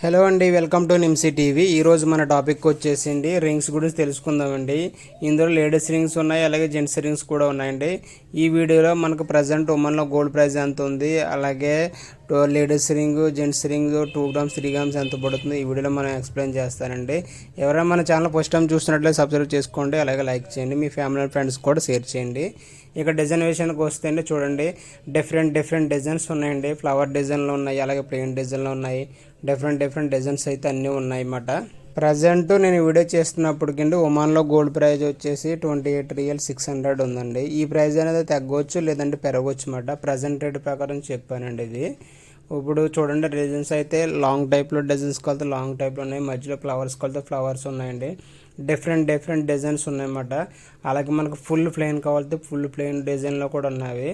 Hello అండి, welcome to నిమ్సీ TV. ఈరోజు మన టాపిక్ వచ్చేసింది రింగ్స్ గురించి తెలుసుకుందామండి. ఇందులో లేడీస్ రింగ్స్ ఉన్నాయి, అలాగే జెంట్స్ రింగ్స్ కూడా ఉన్నాయండి. ఈ వీడియోలో మనకు ప్రజెంట్ ఉమెన్లో గోల్డ్ ప్రైస్ ఎంత ఉంది, అలాగే ladies ring, gents ring 2 grams 3 grams ఎంత పడుతుంది, ఈ వీడియోలో మనం ఎక్స్ప్లెయిన్ చేస్తానండి. ఎవరైనా మన ఛానల్ ఫస్ట్ టైం చూస్తున్నట్లయితే సబ్స్క్రైబ్ చేసుకోండి, అలాగే లైక్ చేయండి, మీ ఫ్యామిలీ అండ్ ఫ్రెండ్స్ కూడా షేర్ చేయండి. ఇక డిజైన్ విషయానికి వస్తే అండి, చూడండి డిఫరెంట్ డిజైన్స్ ఉన్నాయండి. ఫ్లవర్ డిజైన్లో ఉన్నాయి, అలాగే ప్లెయిన్ డిజైన్లో ఉన్నాయి. డిఫరెంట్ డిజైన్స్ అయితే అన్నీ ఉన్నాయి అన్నమాట. ప్రజెంట్ నేను వీడియో చేస్తున్నప్పటికండి ఒమాన్లో గోల్డ్ ప్రైస్ వచ్చేసి 28 రియల్ 600 ఉందండి. ఈ ప్రైస్ అనేది తగ్గవచ్చు లేదంటే పెరగవచ్చు అన్నమాట. ప్రజెంట్ రేట్ ప్రకారం చెప్పానండి ఇది. ఇప్పుడు చూడండి డిజైన్స్ అయితే లాంగ్ టైప్లో డిజైన్స్ కలితే లాంగ్ టైప్లో ఉన్నాయి, మధ్యలో ఫ్లవర్స్ కలితే ఫ్లవర్స్ ఉన్నాయండి. డిఫరెంట్ డిజైన్స్ ఉన్నాయన్నమాట. అలాగే మనకు ఫుల్ ప్లెయిన్ కావాలంటే ఫుల్ ప్లెయిన్ డిజైన్లో కూడా ఉన్నాయి.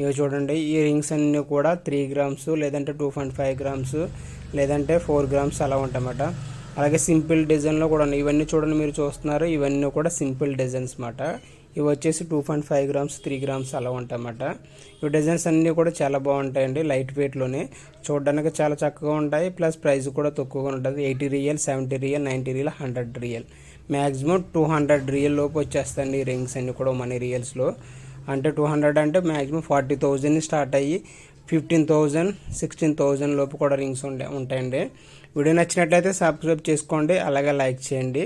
ఇవి చూడండి, ఈ రింగ్స్ అన్నీ కూడా 3 గ్రామ్స్ లేదంటే 2.5 గ్రామ్స్ లేదంటే 4 గ్రామ్స్ అలా ఉంటాయన్నమాట. అలాగే సింపుల్ డిజైన్లో కూడా ఉన్నాయి. ఇవన్నీ చూడండి, మీరు చూస్తున్నారు, ఇవన్నీ కూడా సింపుల్ డిజైన్స్ అన్నమాట. ఇవి వచ్చేసి 2.5 గ్రామ్స్ 3 గ్రామ్స్ అలా ఉంటాయన్నమాట. ఈ డిజైన్స్ అన్నీ కూడా చాలా బాగుంటాయండి, లైట్ వెయిట్లోనే చూడడానికి చాలా చక్కగా ఉంటాయి. ప్లస్ ప్రైస్ కూడా తక్కువగా ఉంటుంది. 80 real 70 real 90 real 100 real maximum 200 real లోపు వచ్చేస్తాయండి ఈ రింగ్స్ అన్నీ కూడా మనీ రియల్స్లో. అంటే 200 అంటే మ్యాక్సిమం 40,000 స్టార్ట్ అయ్యి 15,000 16,000 లోపు కూడా రింగ్స్ ఉంటాయండి. వీడియో నచ్చినట్లయితే సబ్స్క్రైబ్ చేసుకోండి, అలాగే లైక్ చేయండి.